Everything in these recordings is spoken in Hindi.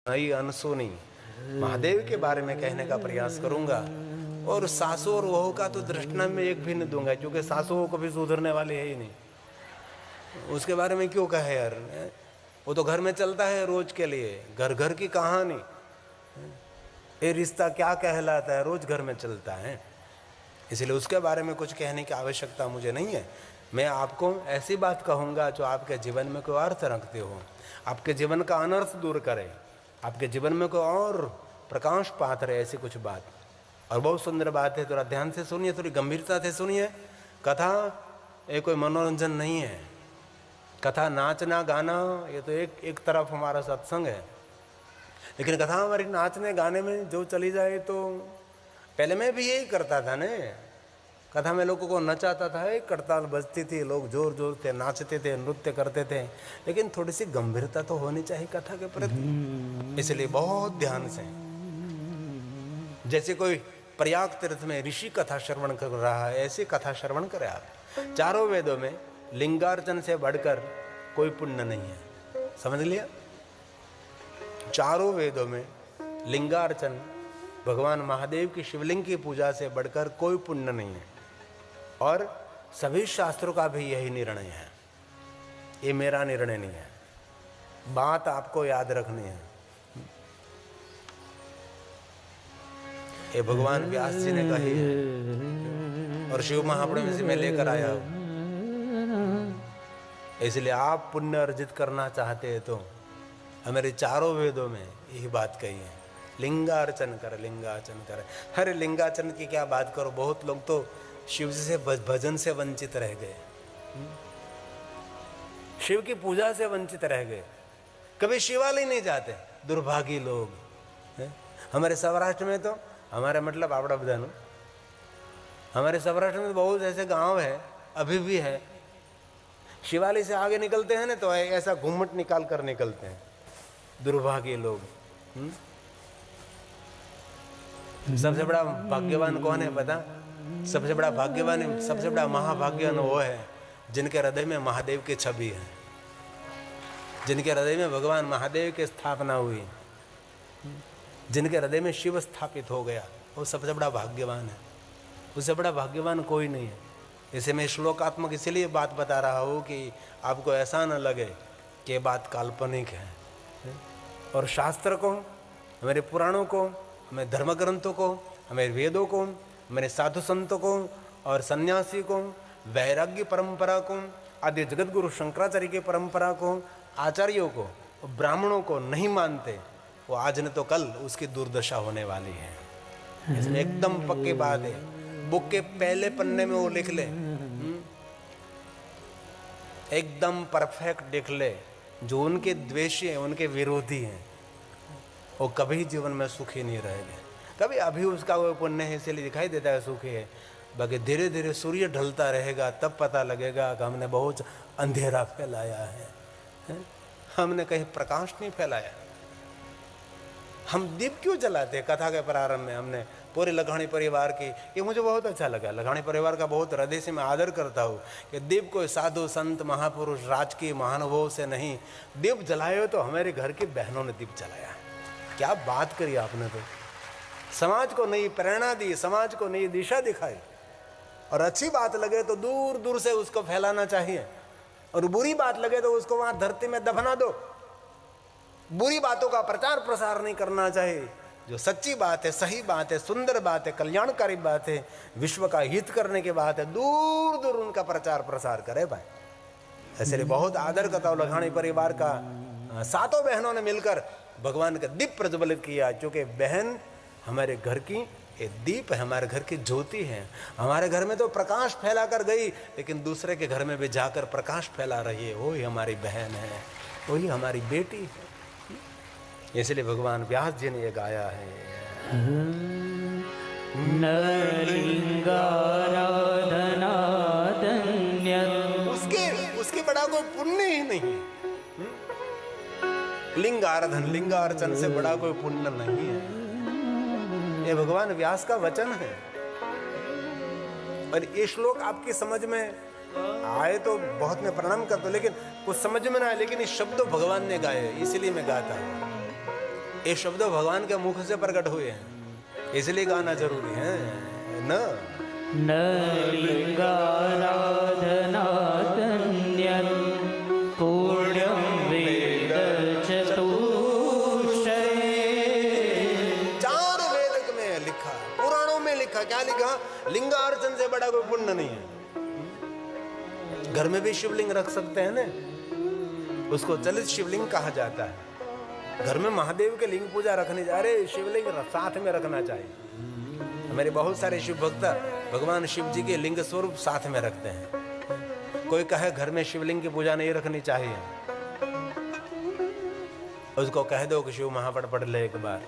नई अनसुनी महादेव के बारे में कहने का प्रयास करूंगा। और सासू और वहू का तो दृष्टना में एक भी नहीं दूंगा, क्योंकि सासू वहू कभी सुधरने वाले है ही नहीं। उसके बारे में क्यों कहे यार, वो तो घर में चलता है रोज के लिए, घर घर की कहानी, ये रिश्ता क्या कहलाता है, रोज घर में चलता है। इसलिए उसके बारे में कुछ कहने की आवश्यकता मुझे नहीं है। मैं आपको ऐसी बात कहूँगा जो आपके जीवन में कोई अर्थ रखते हो, आपके जीवन का अनर्थ दूर करे, आपके जीवन में कोई और प्रकाश पात रहे, ऐसी कुछ बात। और बहुत सुंदर बात है, थोड़ा ध्यान से सुनिए, थोड़ी गंभीरता से सुनिए। कथा ये कोई मनोरंजन नहीं है, कथा नाचना गाना ये तो एक तरफ हमारा सत्संग है, लेकिन कथा हमारी नाचने गाने में जो चली जाए तो पहले मैं भी यही करता था ने, कथा में लोगों को नचाता था, एक करताल बजती थी, लोग जोर जोर से नाचते थे, नृत्य करते थे, लेकिन थोड़ी सी गंभीरता तो होनी चाहिए कथा के प्रति। इसलिए बहुत ध्यान से, जैसे कोई प्रयाग तीर्थ में ऋषि कथा श्रवण कर रहा है, ऐसी कथा श्रवण करें आप। चारों वेदों में लिंगार्चन से बढ़कर कोई पुण्य नहीं है, समझ लिया। चारों वेदों में लिंगार्चन, भगवान महादेव की शिवलिंग की पूजा से बढ़कर कोई पुण्य नहीं है। और सभी शास्त्रों का भी यही निर्णय है, ये मेरा निर्णय नहीं है, बात आपको याद रखनी है। ये भगवान व्यास जी ने कही है और शिव महापुराण से मैं लेकर आया हूं। इसलिए आप पुण्य अर्जित करना चाहते हैं तो हमारे चारों वेदों में यही बात कही है, लिंगार्चन कर, लिंगार्चन कर। अरे लिंगार्चन की क्या बात करो, बहुत लोग तो शिव जी से भजन से वंचित रह गए, शिव की पूजा से वंचित रह गए, कभी शिवालय नहीं जाते, दुर्भागी लोग। हमारे सौराष्ट्र में तो, हमारे मतलब आपड़ा बधानु, हमारे सौराष्ट्र में बहुत ऐसे गांव है, अभी भी है, शिवालय से आगे निकलते हैं ना तो ऐसा घूमट निकाल कर निकलते हैं, दुर्भागी लोग। सबसे बड़ा भाग्यवान कौन है पता? सबसे बड़ा भाग्यवान, सबसे बड़ा महाभाग्यवान वो है जिनके हृदय में महादेव की छवि है, जिनके हृदय में भगवान महादेव की स्थापना हुई, जिनके हृदय में शिव स्थापित हो गया, वो सबसे बड़ा भाग्यवान है। उससे बड़ा भाग्यवान कोई नहीं है। इसे मैं श्लोकात्मक इसलिए बात बता रहा हूँ कि आपको ऐसा न लगे कि ये बात काल्पनिक है। और शास्त्र को, हमारे पुराणों को, हमारे धर्म ग्रंथों को, हमारे वेदों को, हमारे साधु संतों को और सन्यासी को, वैराग्य परंपरा को, आदि जगत गुरु शंकराचार्य की परंपरा को, आचार्यों को, ब्राह्मणों को नहीं मानते, वो आज न तो कल उसकी दुर्दशा होने वाली है। इसमें एकदम पक्की बात है, बुक के पहले पन्ने में वो लिख ले, एकदम परफेक्ट लिख ले, जो उनके द्वेषी हैं, उनके विरोधी हैं, वो कभी जीवन में सुखी नहीं रहेंगे। कभी अभी उसका वो पुण्य है इसलिए दिखाई देता है सुखी है, बाकी धीरे धीरे सूर्य ढलता रहेगा तब पता लगेगा कि हमने बहुत अंधेरा फैलाया है, हमने कहीं प्रकाश नहीं फैलाया। हम दीप क्यों जलाते हैं? कथा के प्रारंभ में हमने पूरे लखानी परिवार की, ये मुझे बहुत अच्छा लगा, लखानी परिवार का बहुत हृदय से मैं आदर करता हूँ कि दीप कोई साधु संत महापुरुष राजकीय महानुभव से नहीं, दीप जलाए हो तो हमारे घर की बहनों ने दीप जलाया। क्या बात करी आपने, तो समाज को नई प्रेरणा दी, समाज को नई दिशा दिखाई। और अच्छी बात लगे तो दूर दूर से उसको फैलाना चाहिए, और बुरी बात लगे तो उसको वहाँ धरती में दफना दो। बुरी बातों का प्रचार प्रसार नहीं करना चाहिए। जो सच्ची बात है, सही बात है, सुंदर बात है, कल्याणकारी बात है, विश्व का हित करने की बात है, दूर दूर उनका प्रचार प्रसार करे भाई। ऐसे बहुत आदर करता हूँ लखानी परिवार का, सातों बहनों ने मिलकर भगवान का दीप प्रज्वलित किया, क्योंकि बहन हमारे घर की एक दीप है, हमारे घर की ज्योति है। हमारे घर में तो प्रकाश फैला कर गई, लेकिन दूसरे के घर में भी जाकर प्रकाश फैला रही है, वही हमारी बहन है, वही हमारी बेटी है। इसलिए भगवान व्यास जी ने ये गाया है, उसके बड़ा कोई पुण्य ही नहीं है। लिंगाराधन, लिंगार्चन से बड़ा कोई पुण्य नहीं है। ये भगवान व्यास का वचन है। और ये श्लोक आपकी समझ में आए तो बहुत मैं प्रणाम करता हूं, लेकिन कुछ समझ में ना आए, लेकिन इस शब्द भगवान ने गाए, इसलिए मैं गाता हूं। ये शब्द भगवान के मुख से प्रकट हुए हैं, इसलिए गाना जरूरी है न। न लिंगाराधनातन्यं पुण्यं वेद चतुष्टये। चार वेद में लिखा, पुराणों में लिखा, क्या लिखा? लिंगार्चन से बड़ा कोई पुण्य नहीं है। घर में भी शिवलिंग रख सकते हैं ना, उसको चलित शिवलिंग कहा जाता है। घर में महादेव के लिंग पूजा रखनी, अरे शिवलिंग साथ में रखना चाहिए। मेरे बहुत सारे शिव भक्त भगवान शिव जी के लिंग स्वरूप साथ में रखते हैं। कोई कहे घर में शिवलिंग की पूजा नहीं रखनी चाहिए, उसको कह दो कि शिव महापट पढ़ ले एक बार,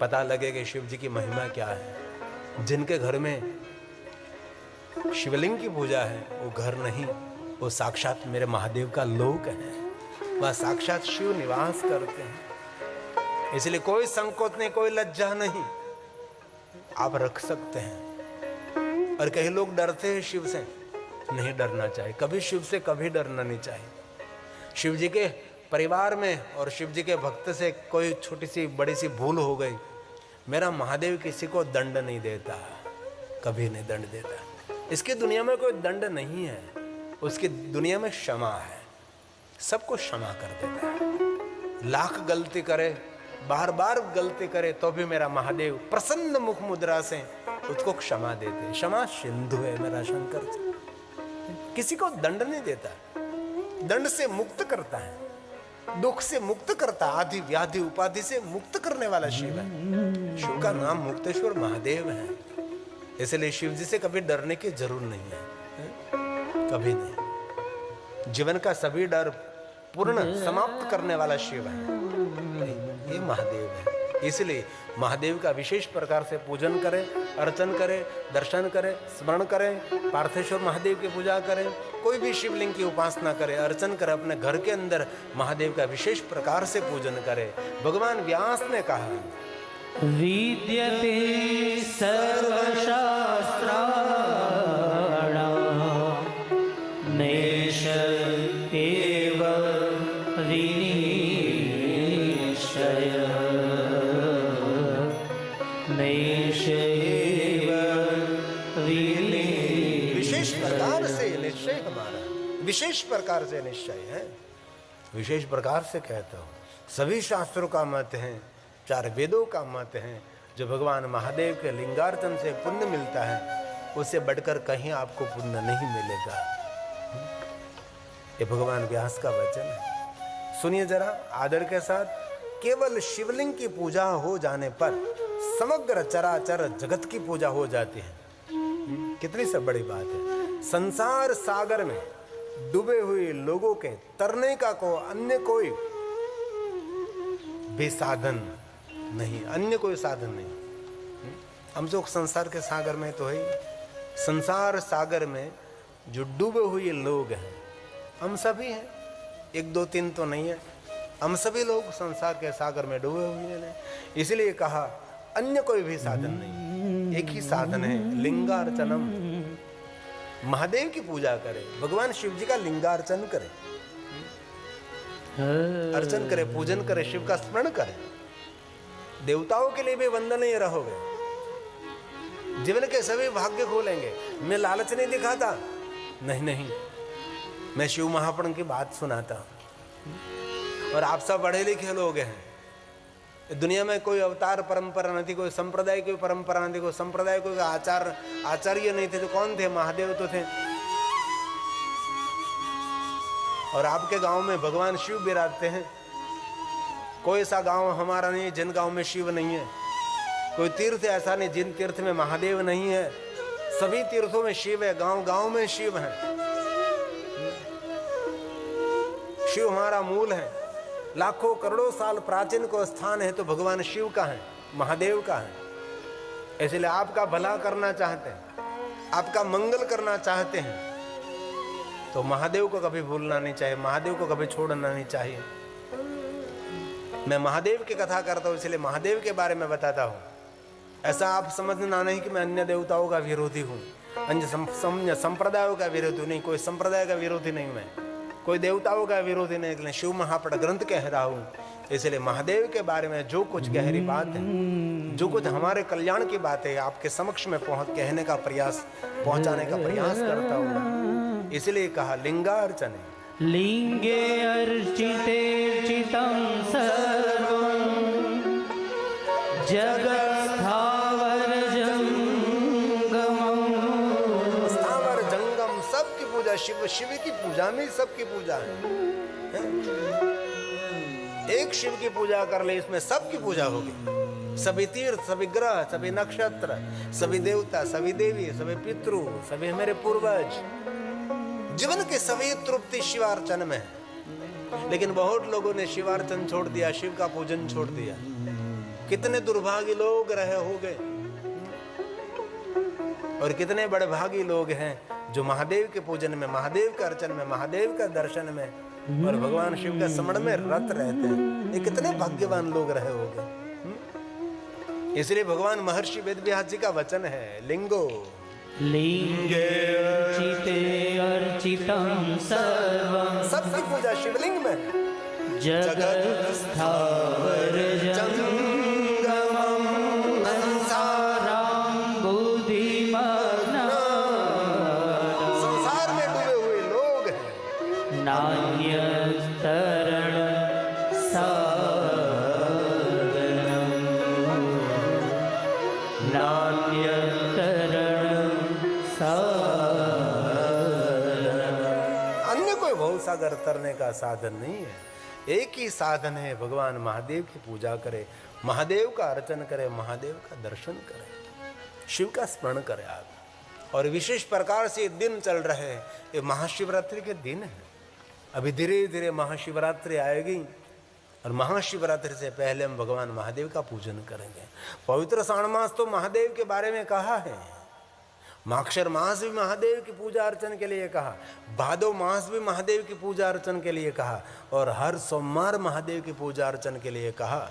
पता लगे कि शिव जी की महिमा क्या है। जिनके घर में शिवलिंग की पूजा है वो घर नहीं, वो साक्षात मेरे महादेव का लोक है, वह साक्षात शिव निवास करते हैं। इसलिए कोई संकोच नहीं, कोई लज्जा नहीं, आप रख सकते हैं। और कई लोग डरते हैं शिव से, नहीं डरना चाहिए, कभी शिव से कभी डरना नहीं चाहिए। शिव जी के परिवार में और शिव जी के भक्त से कोई छोटी सी बड़ी सी भूल हो गई, मेरा महादेव किसी को दंड नहीं देता, कभी नहीं दंड देता। इसकी दुनिया में कोई दंड नहीं है, उसकी दुनिया में क्षमा है, सबको क्षमा कर देता है। लाख गलती करे, बार बार गलती करे तो भी मेरा महादेव प्रसन्न मुख मुद्रा से उसको क्षमा देते। क्षमा सिंधु है मेरा शंकर, किसी को दंड नहीं देता, दंड से मुक्त करता है, दुख से मुक्त करता, आदि व्याधि उपाधि से मुक्त करने वाला शिव है। शिव का नाम मुक्तेश्वर महादेव है, इसलिए शिव जी से कभी डरने की जरूर नहीं है, कभी नहीं। जीवन का सभी डर पूर्ण समाप्त करने वाला शिव है, ये महादेव है। इसलिए महादेव का विशेष प्रकार से पूजन करें, अर्चन करें, दर्शन करें, स्मरण करें, पार्थेश्वर महादेव की पूजा करें, कोई भी शिवलिंग की उपासना करें, अर्चन करें, अपने घर के अंदर महादेव का विशेष प्रकार से पूजन करें। भगवान व्यास ने कहा, विद्यते सर्वशास्त्राणां नैष एव विनिश्चयः, नैष एव विशेष प्रकार से निश्चय हमारा, विशेष प्रकार से निश्चय है, विशेष प्रकार से कहता हूँ। सभी शास्त्रों का मत है, चार वेदों का मत है, जो भगवान महादेव के लिंगार्चन से पुण्य मिलता है, उससे बढ़कर कहीं आपको पुण्य नहीं मिलेगा। ये भगवान व्यास का वचन है, सुनिए जरा आदर के साथ। केवल शिवलिंग की पूजा हो जाने पर समग्र चराचर जगत की पूजा हो जाती है। कितनी सब बड़ी बात है। संसार सागर में डूबे हुए लोगों के तरने का को अन्य कोई भी साधन नहीं, अन्य कोई साधन नहीं। हम लोग संसार के सागर में तो है, संसार सागर में जो डूबे हुए लोग हैं हम सभी हैं, एक दो तीन तो नहीं है, हम सभी लोग संसार के सागर में डूबे हुए हैं। इसलिए कहा अन्य कोई भी साधन नहीं, एक ही साधन है, लिंगार्चनम। महादेव की पूजा करें, भगवान शिव जी का लिंगार्चन करें, अर्चन करें, पूजन करें, शिव का स्मरण करें। देवताओं के लिए भी वंदनीय रहोगे, जीवन के सभी भाग्य खोलेंगे। मैं लालच नहीं दिखाता, नहीं नहीं, मैं शिव महापुरुष की बात सुनाता हूं। और आप सब पढ़े लिखे लोग हैं, दुनिया में कोई अवतार परंपरा नहीं थी, कोई संप्रदाय की परंपरा नहीं थी, कोई संप्रदाय कोई आचार्य नहीं थे, तो कौन थे? महादेव तो थे। और आपके गांव में भगवान शिव विराजते हैं। कोई ऐसा गांव हमारा नहीं जिन गांव में शिव नहीं है, कोई तीर्थ ऐसा नहीं जिन तीर्थ में महादेव नहीं है। सभी तीर्थों में शिव है, गांव गांव में शिव है। शिव हमारा मूल है, लाखों करोड़ों साल प्राचीन को स्थान है तो भगवान शिव का है, महादेव का है। इसलिए आपका भला करना चाहते हैं, आपका मंगल करना चाहते हैं, तो महादेव को कभी भूलना नहीं चाहिए, महादेव को कभी छोड़ना नहीं चाहिए। मैं महादेव की कथा करता हूँ, इसलिए महादेव के बारे में बताता हूँ। ऐसा आप समझना नहीं कि मैं अन्य देवताओं का विरोधी हूँ, अन्य संप्रदायों का विरोधी नहीं, कोई संप्रदाय का विरोधी नहीं, मैं कोई देवताओं का विरोधी नहीं। शिव महापट ग्रंथ कह रहा हूँ इसलिए महादेव के बारे में जो कुछ गहरी बात है, जो कुछ हमारे कल्याण की बात है, आपके समक्ष में कहने का प्रयास, पहुंचाने का प्रयास करता हूँ। इसलिए कहा लिंगार्चने, लिंगे अर्चिते चितं सर्वं जगत् स्थावर जंगमं। स्थावर जंगम सबकी पूजा, शिव शिव की पूजा में सबकी पूजा है। एक शिव की पूजा कर ले, इसमें सबकी पूजा होगी। सभी तीर्थ, सभी ग्रह, सभी नक्षत्र, सभी देवता, सभी देवी, सभी पितृ, सभी मेरे पूर्वज, जीवन की सभी तृप्ति शिवार्चन में है। लेकिन बहुत लोगों ने शिवार्चन छोड़ दिया, शिव का पूजन छोड़ दिया। कितने दुर्भागी लोग रहे होंगे और कितने बड़े भागी लोग हैं जो महादेव के पूजन में, महादेव के अर्चन में, महादेव का दर्शन में और भगवान शिव का स्मरण में रत रहते हैं। ये कितने भाग्यवान लोग रहे होंगे। इसलिए भगवान महर्षि वेदव्यास जी का वचन है, लिंगो लिंगे अर्चिते अर्चितं सर्वं। सबकी पूजा शिवलिंग में, जगत् स्थावर जंगमं संसारं बुद्धिमग्नं। संसार में डूबे हुए लोग हैं, नान्यस्तरण सागर तरने का साधन नहीं है। एक ही साधन है, भगवान महादेव की पूजा करे, महादेव का अर्चन करे, महादेव का दर्शन करे, शिव का स्मरण करे आप। और विशेष प्रकार से दिन चल रहे हैं, ये महाशिवरात्रि के दिन है। अभी धीरे धीरे महाशिवरात्रि आएगी और महाशिवरात्रि से पहले हम भगवान महादेव का पूजन करेंगे। पवित्र श्रावण मास तो महादेव के बारे में कहा है, माक्षर मास भी महादेव की पूजा अर्चन के लिए कहा, भादो मास भी महादेव की पूजा अर्चन के लिए कहा, और हर सोमवार महादेव की पूजा अर्चन के लिए कहा।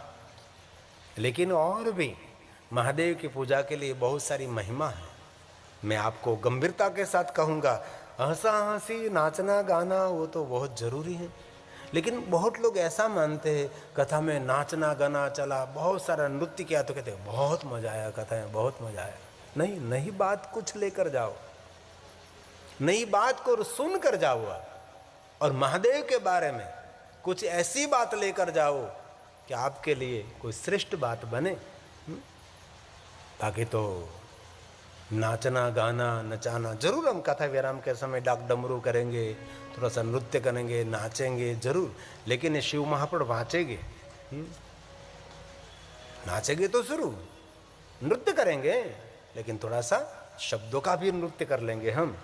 लेकिन और भी महादेव की पूजा के लिए बहुत सारी महिमा है। मैं आपको गंभीरता के साथ कहूँगा, हंसा हंसी नाचना गाना वो तो बहुत ज़रूरी है, लेकिन बहुत लोग ऐसा मानते हैं कथा में नाचना गाना चला, बहुत सारा नृत्य किया तो कहते हैं बहुत मज़ा आया, कथा में बहुत मज़ा आया। नहीं, नई बात कुछ लेकर जाओ, नई बात को सुन कर जाओ, और महादेव के बारे में कुछ ऐसी बात लेकर जाओ कि आपके लिए कोई श्रेष्ठ बात बने। बाकी तो नाचना गाना नचाना जरूर, हम कथा विराम के समय डाक डमरू करेंगे, थोड़ा सा नृत्य करेंगे, नाचेंगे जरूर, लेकिन शिव महापुर वाँचेंगे, नाचेंगे तो जरूर, नृत्य करेंगे, लेकिन थोड़ा सा शब्दों का भी नृत्य कर लेंगे हम।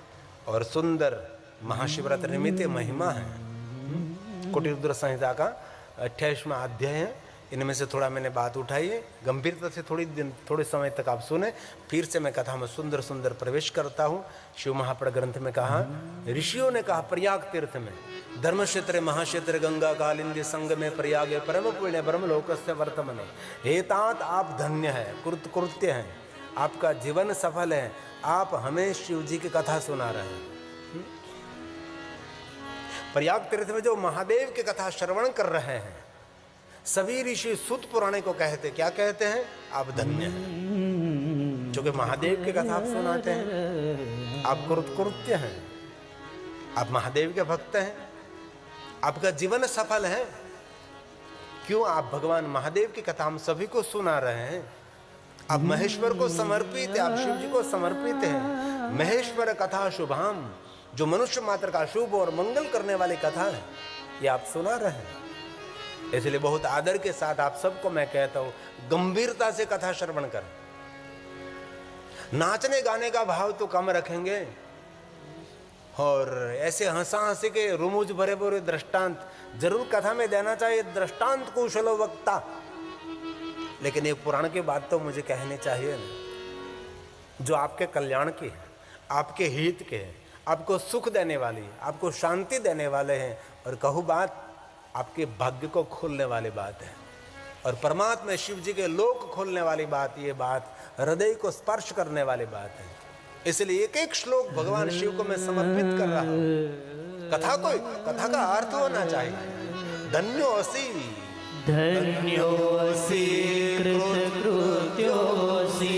और सुंदर महाशिवरात्रि निमित्त महिमा है। कोटि रुद्र संहिता का 28वां अध्याय है, इनमें से थोड़ा मैंने बात उठाई है, गंभीरता से थोड़े समय तक आप सुने। फिर से मैं कथा में सुंदर सुंदर प्रवेश करता हूँ। शिव महापुर ग्रंथ में कहा, ऋषियों ने कहा प्रयाग तीर्थ में, धर्म क्षेत्र महाक्षेत्र गंगा कालिंदी संग में प्रयाग परम पुण्य ब्रह्म लोकस्य वर्तमने। हे तात आप धन्य है, कृत्य हैं, आपका जीवन सफल है, आप हमें शिव जी की कथा सुना रहे हैं। प्रयाग तीर्थ में जो महादेव की कथा श्रवण कर रहे हैं, सभी ऋषि सूत पुराणे को कहते, क्या कहते हैं, आप धन्य हैं, जो कि महादेव की कथा आप सुनाते हैं, आप कृत्य हैं, आप महादेव के भक्त हैं, आपका जीवन सफल है। क्यों? आप भगवान महादेव की कथा हम सभी को सुना रहे हैं। आप महेश्वर को समर्पित है, आप शिव जी को समर्पित हैं। महेश्वर कथा शुभाम, जो मनुष्य मात्र का शुभ और मंगल करने वाली कथा है, ये आप सुना रहे हैं। इसलिए बहुत आदर के साथ आप सबको मैं कहता हूं, गंभीरता से कथा श्रवण कर। नाचने गाने का भाव तो कम रखेंगे, और ऐसे हंसा हंसी के रुमुज भरे भरे दृष्टांत जरूर कथा में देना चाहिए, दृष्टांत कुशलो वक्ता। लेकिन एक पुराण की बात तो मुझे कहनी चाहिए ना, जो आपके कल्याण की है, आपके हित के हैं, आपको सुख देने वाली, आपको शांति देने वाले हैं, और कहूँ बात आपके भाग्य को खोलने वाली बात है, और परमात्मा शिव जी के लोक खोलने वाली बात, ये बात हृदय को स्पर्श करने वाली बात है। इसलिए एक एक श्लोक भगवान शिव को मैं समर्पित कर रहा हूँ। कथा का अर्थ होना चाहिए, धन्यो असि धन्योऽसि कृतकृत्योऽसि।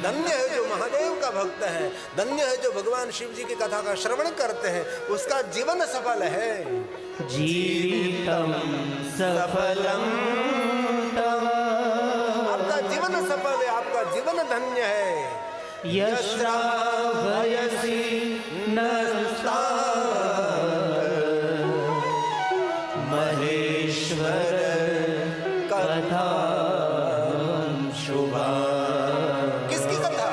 धन्य है जो महादेव का भक्त है, धन्य है जो भगवान शिव जी की कथा का श्रवण करते हैं, उसका जीवन सफल है। जीवितं सफलं तव। आपका जीवन सफल है, आपका जीवन धन्य है। यश्रावयसि नस्ता महेश्वर कथा शुभा। किसकी कथा?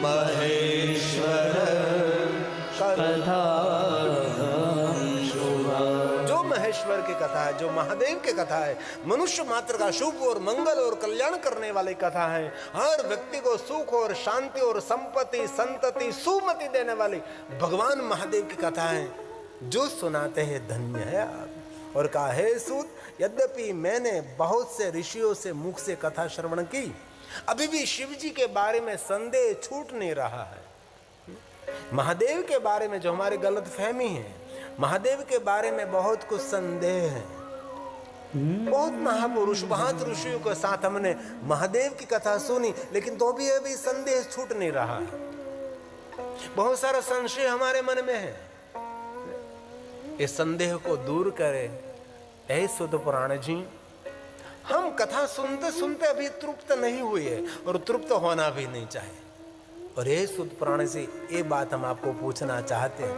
महेश्वर कथा शुभा। जो महेश्वर की कथा है, जो महादेव की कथा है, मनुष्य मात्र का शुभ और मंगल और कल्याण करने वाली कथा है। हर व्यक्ति को सुख और शांति और संपत्ति संतति सुमति देने वाली भगवान महादेव की कथा है। जो सुनाते हैं धन्य है आप। और कहा, हे सूत, यद्यपि मैंने बहुत से ऋषियों से मुख से कथा श्रवण की, अभी भी शिव जी के बारे में संदेह छूट नहीं रहा है। महादेव के बारे में जो हमारी गलत फहमी है, महादेव के बारे में बहुत कुछ संदेह है। बहुत महापुरुष बहुत ऋषियों के साथ हमने महादेव की कथा सुनी, लेकिन तो भी अभी संदेह छूट नहीं रहा है। बहुत सारा संशय हमारे मन में है। इस संदेह को दूर करें। ऐ सुध पुराण जी, हम कथा सुनते सुनते अभी तृप्त नहीं हुए है और तृप्त होना भी नहीं चाहिए। और ये सुध पुराण से ये बात हम आपको पूछना चाहते हैं,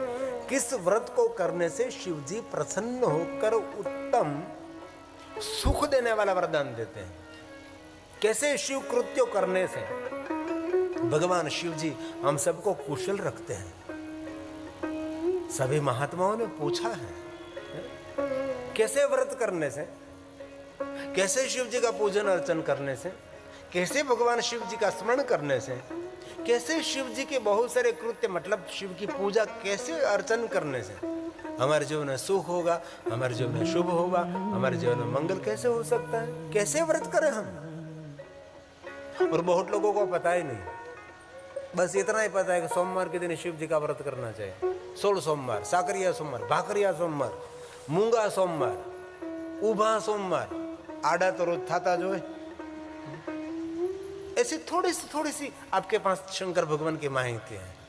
किस व्रत को करने से शिव जी प्रसन्न होकर उत्तम सुख देने वाला वरदान देते हैं? कैसे शिव कृत्य करने से भगवान शिव जी हम सबको कुशल रखते हैं? सभी महात्माओं ने पूछा है। कैसे व्रत करने से, कैसे शिव जी का पूजन अर्चन करने से, कैसे भगवान शिव जी का स्मरण करने से, कैसे शिव जी के बहुत सारे कृत्य मतलब शिव की पूजा कैसे अर्चन करने से हमारे जीवन में सुख होगा, हमारे जीवन में शुभ होगा, हमारे जीवन में मंगल कैसे हो सकता है? कैसे व्रत करें हम? और बहुत लोगों को पता ही नहीं। बस इतना ही पता है कि सोमवार के दिन शिव जी का व्रत करना चाहिए। 16 सोमवार, साकरिया सोमवार, भाकरिया सोमवार, मूंगा सोमवार, उभा सोमवार, आड़ा तो रोज थाता जो है। ऐसी थोड़ी सी आपके पास शंकर भगवान की माहिती है।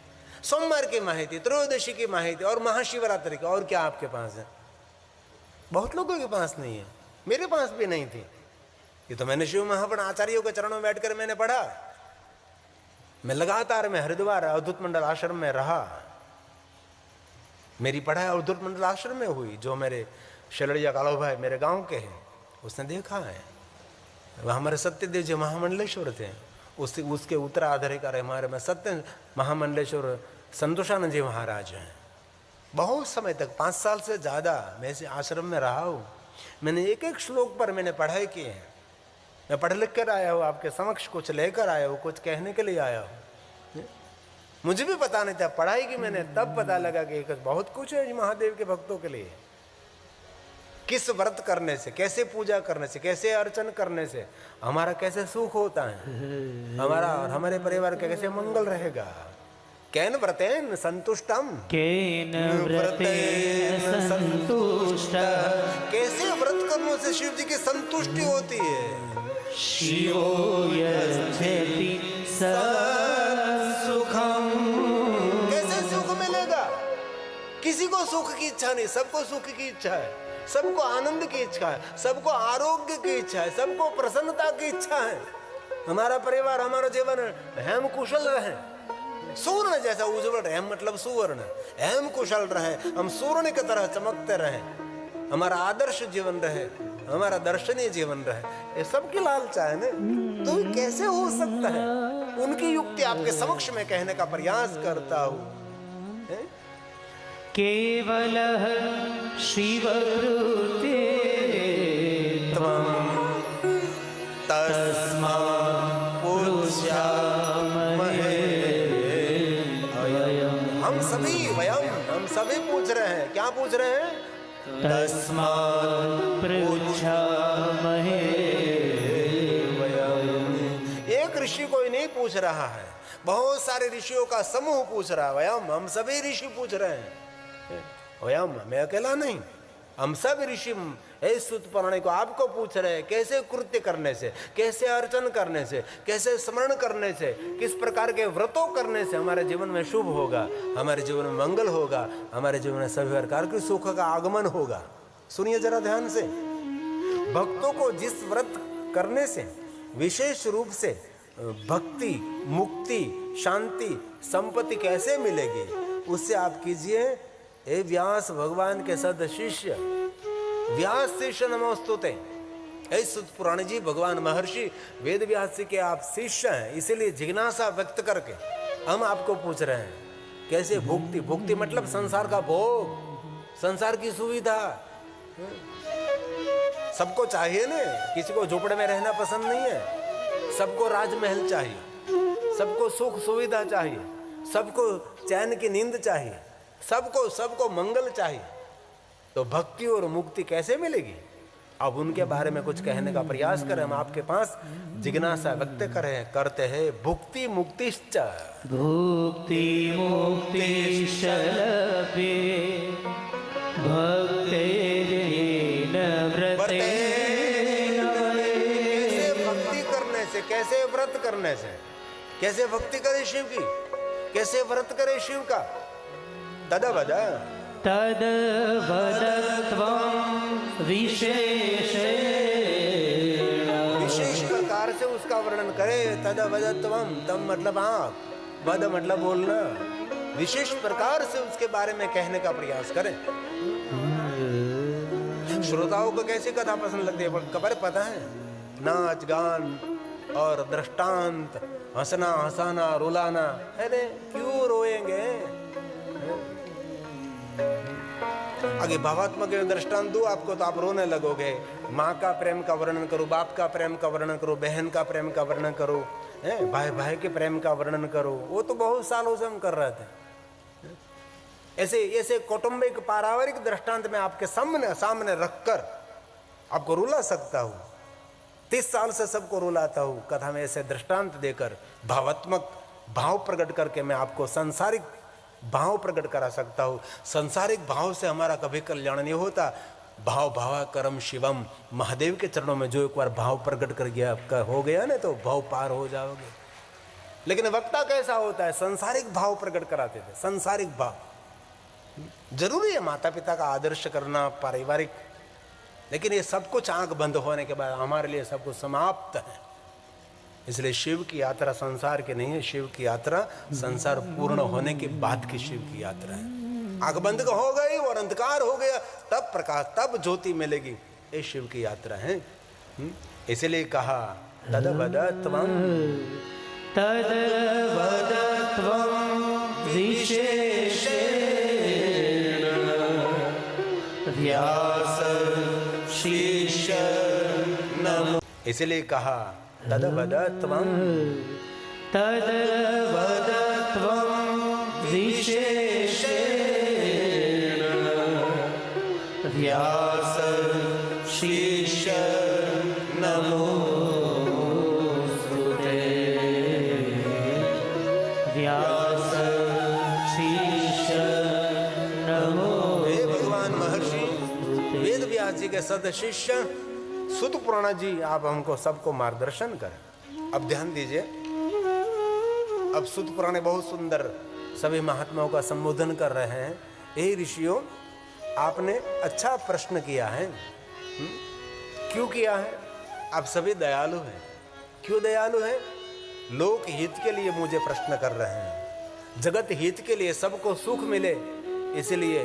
सोमवार की माहिती, त्रयोदशी की माहिती और महाशिवरात्रि की। और क्या आपके पास है? बहुत लोगों के पास नहीं है, मेरे पास भी नहीं थी। ये तो मैंने शिव महापुराण आचार्यों के चरणों में बैठकर मैंने पढ़ा। मैं लगातार मैं हरिद्वार अवधूत मंडल आश्रम में रहा। मेरी पढ़ाई अवधूत मंडल आश्रम में हुई। जो मेरे शलड़िया कालो भाई मेरे गांव के हैं, उसने देखा है। वह हमारे सत्यदेव जी महामंडलेश्वर थे। उसके उत्तराधिकारी हमारे में सत्य महामंडलेश्वर संतोषानंद जी महाराज हैं। बहुत समय तक 5 साल से ज़्यादा मैं इस आश्रम में रहा हूँ। मैंने एक एक श्लोक पर मैंने पढ़ाई की है। मैं पढ़ लिख कर आया हूँ, आपके समक्ष कुछ लेकर आया हूँ, कुछ कहने के लिए आया हूँ। मुझे भी पता नहीं था, पढ़ाई की मैंने तब पता लगा कि बहुत कुछ है महादेव के भक्तों के लिए। किस व्रत करने से, कैसे पूजा करने से, कैसे अर्चन करने से हमारा कैसे सुख होता है, हमारा और हमारे परिवार का कैसे मंगल रहेगा। केन व्रतेन संतुष्टम, केन व्रतेन संतुष्ट। कैसे व्रत करने से शिव जी की संतुष्टि होती है? शिवो यच्छति सुखम। कैसे सुख मिलेगा? किसी को सुख की इच्छा नहीं, सबको सुख की इच्छा है, सबको आनंद की इच्छा है, सबको आरोग्य की इच्छा है, सबको प्रसन्नता की इच्छा है। हमारा परिवार, हमारा जीवन हम कुशल रहे, सूर्ण जैसा उज्जवल रहे। मतलब सुवर्ण, हम कुशल रहे, हम सूर्ण की तरह चमकते रहे, हमारा आदर्श जीवन रहे, हमारा दर्शनीय जीवन रहे। ये सबकी लालचा है ना। तो कैसे हो सकता है? उनकी युक्ति आपके समक्ष में कहने का प्रयास करता हूं। केवलः शिवकृते तस्मात् पूज्यामहे। हम सभी पूछ रहे हैं। क्या पूछ रहे हैं? तस्मात् पृच्छामहे। एक ऋषि कोई नहीं पूछ रहा है, बहुत सारे ऋषियों का समूह पूछ रहा है। वयम, हम सभी ऋषि पूछ रहे हैं। वयम, मैं अकेला नहीं, हम सब ऋषि इस सूत पुराण को आपको पूछ रहे हैं, कैसे कृत्य करने से, कैसे अर्चन करने से, कैसे स्मरण करने से, किस प्रकार के व्रतों करने से हमारे जीवन में शुभ होगा, हमारे जीवन में मंगल होगा, हमारे जीवन में सभी प्रकार के सुख का आगमन होगा। सुनिए जरा ध्यान से, भक्तों को जिस व्रत करने से विशेष रूप से भक्ति, मुक्ति, शांति, संपत्ति कैसे मिलेगी, उससे आप कीजिए। हे व्यास भगवान के सद शिष्य, व्यास शिष्य नमोस्तुते। हे सुत पुराण जी, भगवान महर्षि वेद व्यास जी के आप शिष्य हैं, इसीलिए जिज्ञासा व्यक्त करके हम आपको पूछ रहे हैं कैसे भुक्ति, भुक्ति मतलब संसार का भोग, संसार की सुविधा। सबको चाहिए ना, किसी को झोपड़े में रहना पसंद नहीं है, सबको राजमहल चाहिए, सबको सुख सुविधा चाहिए, सबको चैन की नींद चाहिए, सबको मंगल चाहिए। तो भक्ति और मुक्ति कैसे मिलेगी, अब उनके बारे में कुछ कहने का प्रयास करें। हम आपके पास जिज्ञासा व्यक्त करते हैं। भुक्ति मुक्तिश्च, भुक्ति मुक्तिश्च लभ्ये भक्तेन व्रतेन। कैसे भक्ति करने से, कैसे व्रत करने से, कैसे भक्ति करे शिव की, कैसे व्रत करे शिव का। तदवद तद्वदत्वं विशेषेण, विशेष प्रकार से उसका वर्णन करे। तदवदत्वम, तम मतलब आँख, वद मतलब बोलना, विशेष प्रकार से उसके बारे में कहने का प्रयास करें। श्रोताओं को कैसी कथा पसंद लगती है खबर पता है, नाच गान और दृष्टांत, हंसना हंसाना रुलाना। अरे क्यों रोएंगे, आगे भावात्मक दृष्टांत दूं आपको तो आप रोने लगोगे। माँ का प्रेम का वर्णन करो, बाप का प्रेम का वर्णन करो, बहन का प्रेम का वर्णन करो, भाई भाई के प्रेम का वर्णन करो, वो तो बहुत सालों से हम कर रहे थे। ऐसे कौटुंबिक पारिवारिक दृष्टांत में आपके सामने रखकर आपको रुला सकता हूँ। 30 साल से सबको रुलाता हूँ कथा में, ऐसे दृष्टांत देकर भावात्मक भाव प्रकट करके मैं आपको सांसारिक भाव प्रकट करा सकता हूँ। सांसारिक भाव से हमारा कभी कल्याण नहीं होता। भाव भावा करम शिवम, महादेव के चरणों में जो एक बार भाव प्रकट कर गया हो गया ना, तो भाव पार हो जाओगे। लेकिन वक्ता कैसा होता है, सांसारिक भाव प्रकट कराते थे। सांसारिक भाव जरूरी है, माता पिता का आदर्श करना, पारिवारिक, लेकिन ये सब कुछ आंख बंद होने के बाद हमारे लिए सब कुछ समाप्त है। इसलिए शिव की यात्रा संसार की नहीं है, शिव की यात्रा संसार पूर्ण होने के बाद की शिव की यात्रा है। आंख बंद हो गई और अंधकार हो गया, तब प्रकाश, तब ज्योति मिलेगी। ये शिव की यात्रा है। इसलिए कहा तद्वदत्वं विशेषेण व्यास शिष्य नमो। इसलिए कहा तद्वदत्वं विशेषेण व्यास शिष्य नमोस्तुते। व्यास शिष्य नमो। हे भगवान महर्षि वेद व्यास जी के सद शिष्य सुत पुराण जी, आप हमको सबको मार्गदर्शन करें। अब ध्यान दीजिए, अब सुत पुराण बहुत सुंदर सभी महात्माओं का संबोधन कर रहे हैं। हे ऋषियों, आपने अच्छा प्रश्न किया है। क्यों किया है? आप सभी दयालु हैं। क्यों दयालु हैं? लोक हित के लिए मुझे प्रश्न कर रहे हैं, जगत हित के लिए, सबको सुख मिले, इसलिए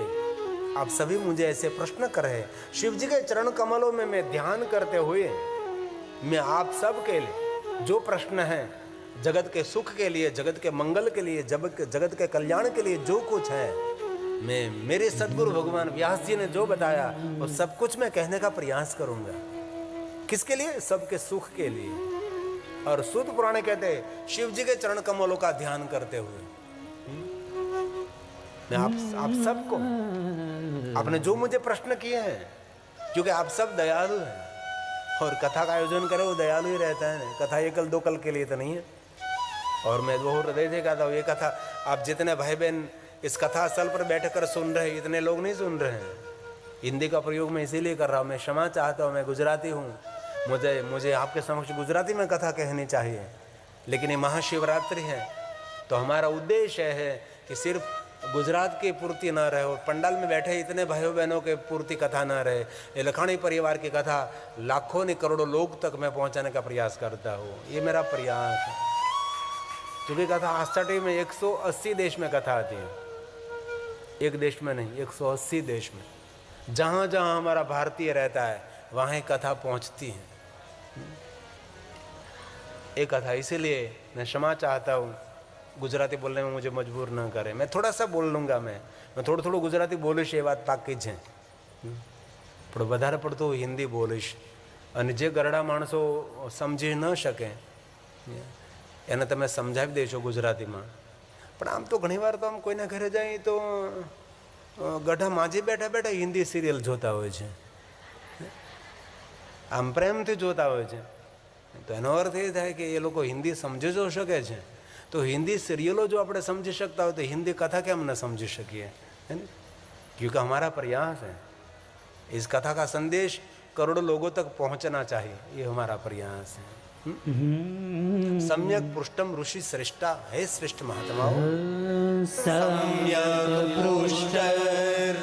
आप सभी मुझे ऐसे प्रश्न कर रहे हैं। शिव जी के चरण कमलों में मैं ध्यान करते हुए मैं आप सब के लिए जो प्रश्न है, जगत के सुख के लिए, जगत के मंगल के लिए, जगत के कल्याण के लिए जो कुछ है, मैं मेरे सदगुरु भगवान व्यास जी ने जो बताया वो सब कुछ मैं कहने का प्रयास करूंगा। किसके लिए? सबके सुख के लिए। और सूत पुराण कहते हैं शिव जी के चरण कमलों का ध्यान करते हुए मैं आप सबको, आपने जो मुझे प्रश्न किए हैं, क्योंकि आप सब दयालु हैं और कथा का आयोजन करे वो दयालु ही रहता है। कथा ये कल दो कल के लिए तो नहीं है। और मैं वो हृदय से कहता हूँ, ये कथा आप जितने भाई बहन इस कथा स्थल पर बैठकर सुन रहे हैं, इतने लोग नहीं सुन रहे हैं। हिंदी का प्रयोग मैं इसीलिए कर रहा हूँ, मैं क्षमा चाहता हूँ, मैं गुजराती हूँ, मुझे आपके समक्ष गुजराती में कथा कहनी चाहिए, लेकिन ये महाशिवरात्रि है तो हमारा उद्देश्य है कि सिर्फ गुजरात की पूर्ति ना रहे और पंडाल में बैठे इतने भाइयों बहनों के पूर्ति कथा ना रहे, ये लखानी परिवार की कथा लाखों ने करोड़ों लोग तक मैं पहुंचाने का प्रयास करता हूँ, ये मेरा प्रयास है। क्योंकि कथा आस्था में 180 देश में कथा आती है, एक देश में नहीं, 180 देश में, जहाँ जहाँ हमारा भारतीय रहता है वहाँ कथा पहुँचती है। एक कथा, इसीलिए मैं क्षमा चाहता हूँ, गुजराती बोलने में मुझे मजबूर ना करें, मैं थोड़ा सा बोल लूँगा, मैं थोड़ું ગુજરાતી બોલીશ એ વાત પાકી છે, પણ વધારે પડતું હિન્દી બોલીશ, અને જે ગરડા માણસો સમજી ન શકે એને તમે સમજાવી દેશો ગુજરાતીમાં। પણ આમ તો ઘણીવાર તો આમ કોઈના ઘરે જાય તો ગઢા માજી બેઠા બેઠા હિન્દી સિરિયલ જોતા હોય છે, આમ પ્રેમથી જોતા હોય છે, તો એનો અર્થ એ થાય કે એ લોકો હિન્દી સમજી જો શકે છે, तो हिंदी सीरियलों जो આપણે समझ सकता हो तो हिंदी कथा क्या हम न समझ सकिए, है ना? क्योंकि हमारा प्रयास है इस कथा का संदेश करोड़ों लोगों तक पहुंचना चाहिए, ये हमारा प्रयास है। सम्यक पृष्ठम ऋषि श्रेष्ठा है, श्रेष्ठ महात्माओं, सम्यक पृष्ठ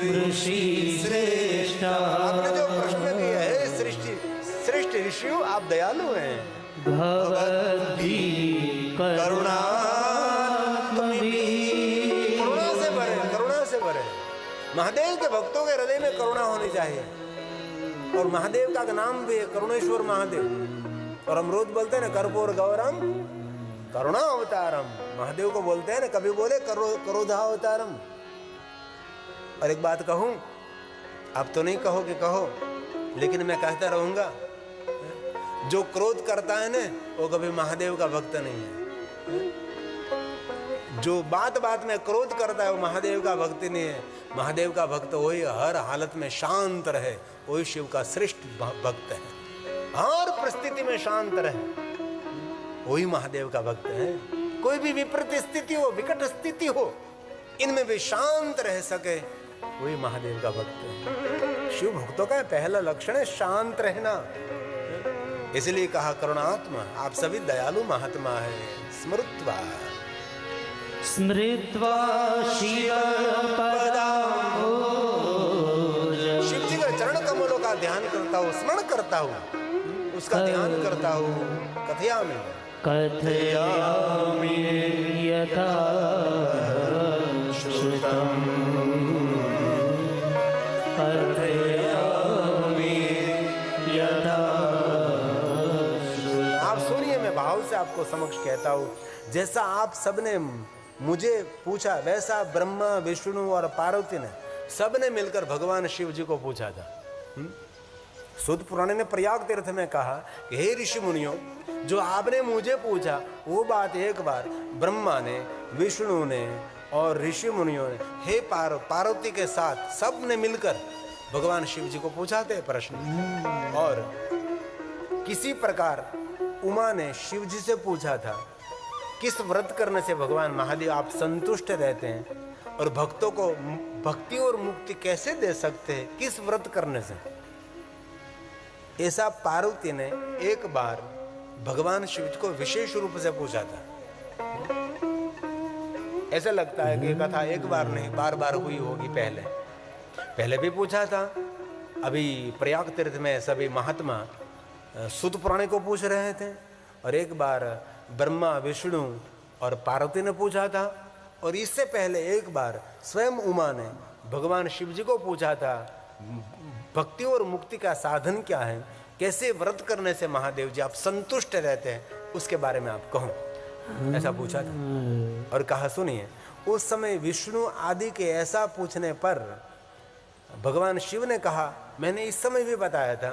ऋषि श्रेष्ठा। आपने जो प्रश्न किया है श्रेष्ठ ऋषियों, आप दयालु हैं, भवद्भि करुणा से भरे। महादेव के भक्तों के हृदय में करुणा होनी चाहिए, और महादेव का नाम भी है करुणेश्वर महादेव, और अमृत बोलते हैं ना कर्पूर गौरम करुणा अवतारम, महादेव को बोलते हैं ना, कभी बोले क्रोधा अवतारम। और एक बात कहूं, आप तो नहीं कहोगे, कहो, लेकिन मैं कहता रहूंगा, जो क्रोध करता है ना वो कभी महादेव का भक्त नहीं है, जो बात बात में क्रोध करता है वो महादेव का भक्त नहीं है। महादेव का भक्त वही हर हालत में शांत रहे, वही शिव का श्रेष्ठ भक्त है, हर परिस्थिति में शांत रहे, वही महादेव का भक्त है। कोई भी विपरीत स्थिति हो, विकट स्थिति हो, इनमें भी शांत रह सके, वही महादेव का भक्त है। शिव भक्तों का पहला लक्षण है शांत रहना, इसलिए कहा करुणात्मा, आप सभी दयालु महात्मा है। स्मृत्वा स्मृत्वा शिव शिव जी के चरण कमलों का ध्यान करता हूँ, स्मरण करता हूँ, उसका ध्यान करता हूँ। कथयामि कथयामि यथा श्रुतम्, कथयामि यथा। आप सुनिए, मैं भाव से आपको समक्ष कहता हूँ, जैसा आप सबने मुझे पूछा वैसा ब्रह्मा विष्णु और पार्वती ने सबने मिलकर भगवान शिव जी को पूछा था। सूत पुराण ने प्रयाग तीर्थ में कहा कि हे ऋषि मुनियों, जो आपने मुझे पूछा वो बात एक बार ब्रह्मा ने, विष्णु ने और ऋषि मुनियों ने, हे पार्वती के साथ सब ने मिलकर भगवान शिव जी को पूछा थे प्रश्न। और किसी प्रकार उमा ने शिव जी से पूछा था, किस व्रत करने से भगवान महादेव आप संतुष्ट रहते हैं और भक्तों को भक्ति और मुक्ति कैसे दे सकते हैं, किस व्रत करने से। ऐसा पार्वती ने एक बार भगवान शिव जी को विशेष रूप से पूछा था। ऐसा लगता है कि ये कथा एक बार नहीं बार बार हुई होगी, पहले भी पूछा था। अभी प्रयाग तीर्थ में सभी महात्मा सूत पुराण को पूछ रहे थे, और एक बार ब्रह्मा विष्णु और पार्वती ने पूछा था, और इससे पहले एक बार स्वयं उमा ने भगवान शिव जी को पूछा था, भक्ति और मुक्ति का साधन क्या है, कैसे व्रत करने से महादेव जी आप संतुष्ट रहते हैं, उसके बारे में आप कहो, ऐसा पूछा था। और कहा सुनिए, उस समय विष्णु आदि के ऐसा पूछने पर भगवान शिव ने कहा, मैंने इस समय भी बताया था